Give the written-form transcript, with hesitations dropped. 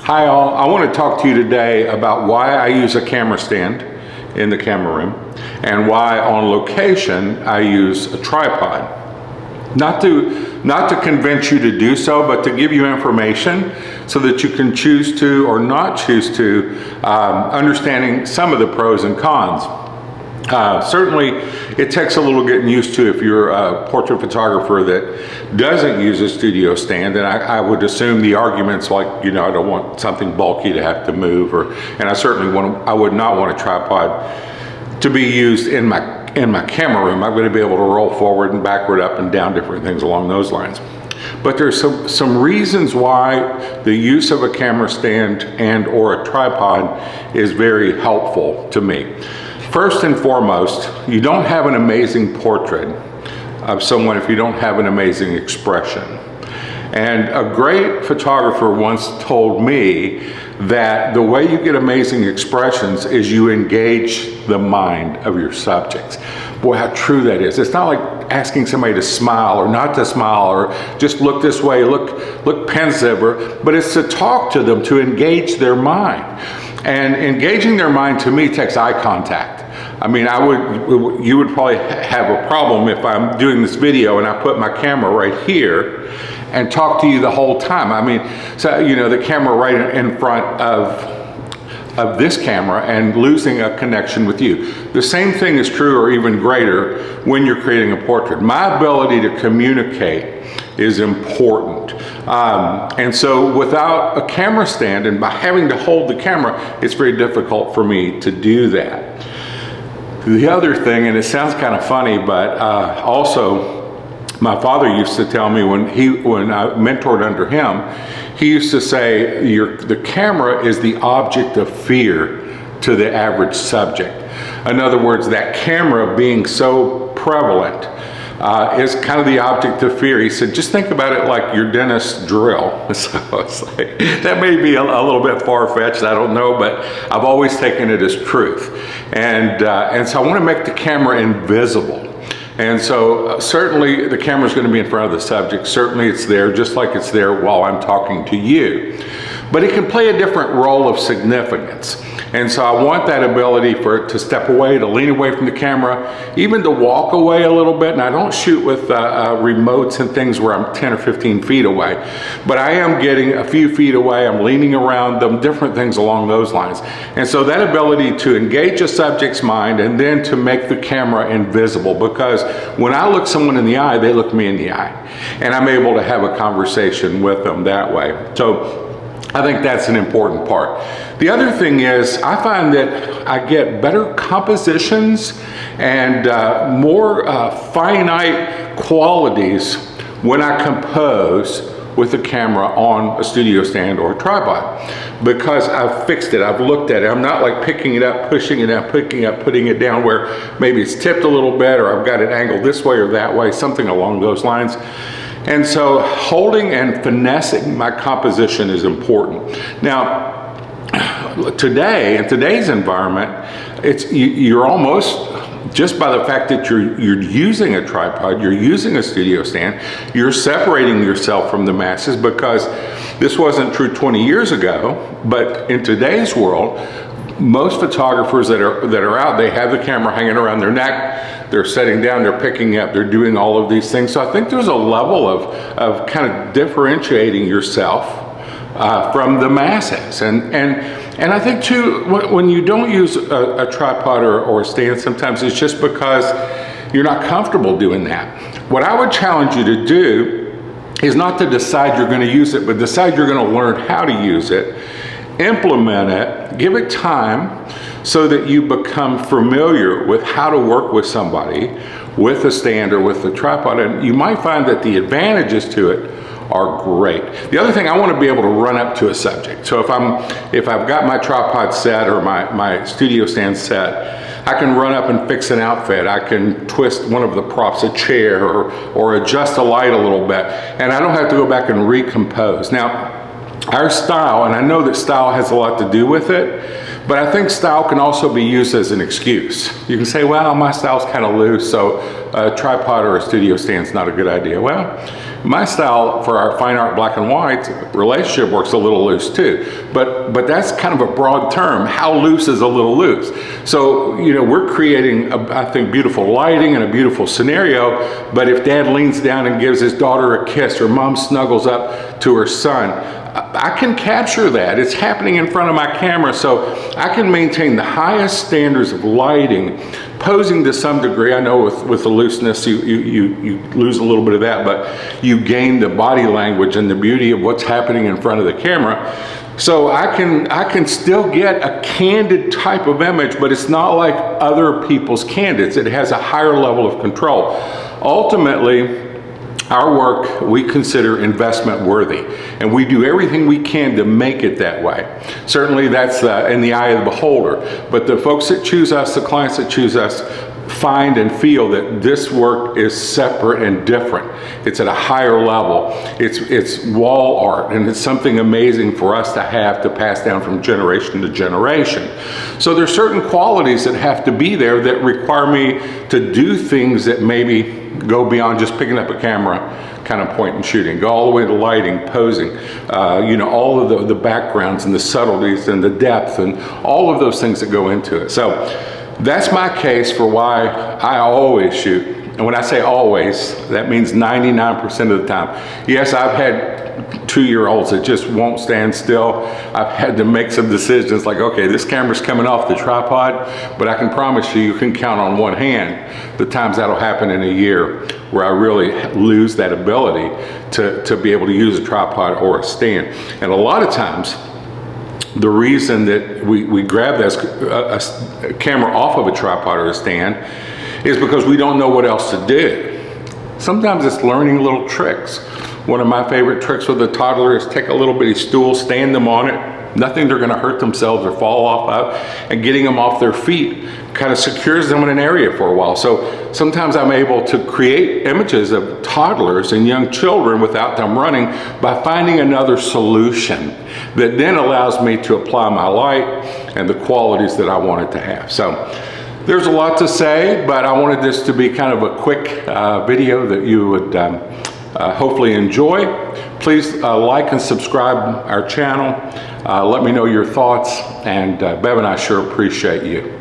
Hi all, I want to talk to you today about why I use a camera stand in the camera room and why on location I use a tripod. Not to convince you to do so, but to give you information so that you can choose to or not choose to, understanding some of the pros and cons. Certainly it takes a little getting used to if you're a portrait photographer that doesn't use a studio stand, and I would assume the arguments like, you know, I don't want something bulky to have to move, and I would not want a tripod to be used in my camera room. I'm going to be able to roll forward and backward, up and down, different things along those lines. But there's some reasons why the use of a camera stand and or a tripod is very helpful to me. First and foremost, you don't have an amazing portrait of someone if you don't have an amazing expression. And a great photographer once told me that the way you get amazing expressions is you engage the mind of your subjects. Boy, how true that is. It's not like asking somebody to smile or not to smile or just look this way, look pensive, but it's to talk to them, to engage their mind. And engaging their mind to me takes eye contact. I mean, you would probably have a problem if I'm doing this video and I put my camera right here and talk to you the whole time. I mean, so, you know, the camera right in front of this camera and losing a connection with you. The same thing is true or even greater when you're creating a portrait. My ability to communicate is important. And so without a camera stand and by having to hold the camera, it's very difficult for me to do that. The other thing, and it sounds kind of funny, but also my father used to tell me when I mentored under him, he used to say the camera is the object of fear to the average subject. In other words, that camera being so prevalent is kind of the object of fear. He said, just think about it like your dentist's drill. So it's like, that may be a little bit far-fetched, I don't know, but I've always taken it as truth. And so I want to make the camera invisible. And so certainly the camera is going to be in front of the subject. Certainly it's there just like it's there while I'm talking to you. But it can play a different role of significance. And so I want that ability for it to step away, to lean away from the camera, even to walk away a little bit. And I don't shoot with remotes and things where I'm 10 or 15 feet away, but I am getting a few feet away. I'm leaning around them, different things along those lines. And so that ability to engage a subject's mind and then to make the camera invisible, because when I look someone in the eye, they look me in the eye. And I'm able to have a conversation with them that way. So I think that's an important part. The other thing is I find that I get better compositions and more finite qualities when I compose with a camera on a studio stand or a tripod, because I've fixed it, I've looked at it. I'm not like picking it up, pushing it up, picking up, putting it down where maybe it's tipped a little bit or I've got it angled this way or that way, something along those lines. And so holding and finessing my composition is important. Now, today, in today's environment, you're almost, just by the fact that you're using a tripod, you're using a studio stand, you're separating yourself from the masses, because this wasn't true 20 years ago, but in today's world, most photographers that are out, they have the camera hanging around their neck, they're setting down, they're picking up, they're doing all of these things. So I think there's a level of kind of differentiating yourself from the masses. And I think too, when you don't use a tripod or a stand, sometimes it's just because you're not comfortable doing that. What I would challenge you to do is not to decide you're going to use it, but decide you're going to learn how to use it, implement it, give it time so that you become familiar with how to work with somebody with a stand or with a tripod. And you might find that the advantages to it are great. The other thing, I want to be able to run up to a subject. So if I've got my tripod set or my studio stand set, I can run up and fix an outfit. I can twist one of the props, a chair, or adjust a light a little bit, and I don't have to go back and recompose. Now, our style, and I know that style has a lot to do with it, but I think style can also be used as an excuse. You can say, well, my style's kind of loose, so a tripod or a studio stand's not a good idea. Well, My style for our fine art black and white relationship works a little loose too, but that's kind of a broad term. How loose is a little loose? So, you know, we're creating, I think, beautiful lighting and a beautiful scenario, but if dad leans down and gives his daughter a kiss, or mom snuggles up to her son, I can capture that. It's happening in front of my camera, so I can maintain the highest standards of lighting, posing to some degree. I know with the looseness, you lose a little bit of that, but you gain the body language and the beauty of what's happening in front of the camera. So I can still get a candid type of image, but it's not like other people's candids. It has a higher level of control. Ultimately, our work we consider investment worthy, and we do everything we can to make it that way. Certainly that's in the eye of the beholder, but the folks that choose us, the clients that choose us, find and feel that this work is separate and different. It's at a higher level. It's wall art, and it's something amazing for us to pass down from generation to generation. So there's certain qualities that have to be there that require me to do things that maybe go beyond just picking up a camera, kind of point and shooting, go all the way to lighting, posing, you know, all of the backgrounds and the subtleties and the depth and all of those things that go into it. So that's my case for why I always shoot. And when I say always, that means 99% of the time. Yes, I've had 2-year-olds that just won't stand still. I've had to make some decisions like, okay, this camera's coming off the tripod, but I can promise you can count on one hand the times that'll happen in a year where I really lose that ability to be able to use a tripod or a stand. And a lot of times, the reason that we grab a camera off of a tripod or a stand is because we don't know what else to do. Sometimes it's learning little tricks. One of my favorite tricks with a toddler is take a little bitty stool, stand them on it, nothing they're gonna hurt themselves or fall off of, and getting them off their feet kind of secures them in an area for a while. So sometimes I'm able to create images of toddlers and young children without them running by finding another solution that then allows me to apply my light and the qualities that I want it to have. So there's a lot to say, but I wanted this to be kind of a quick video that you would hopefully enjoy. Please like and subscribe our channel. Let me know your thoughts, and Bev and I sure appreciate you.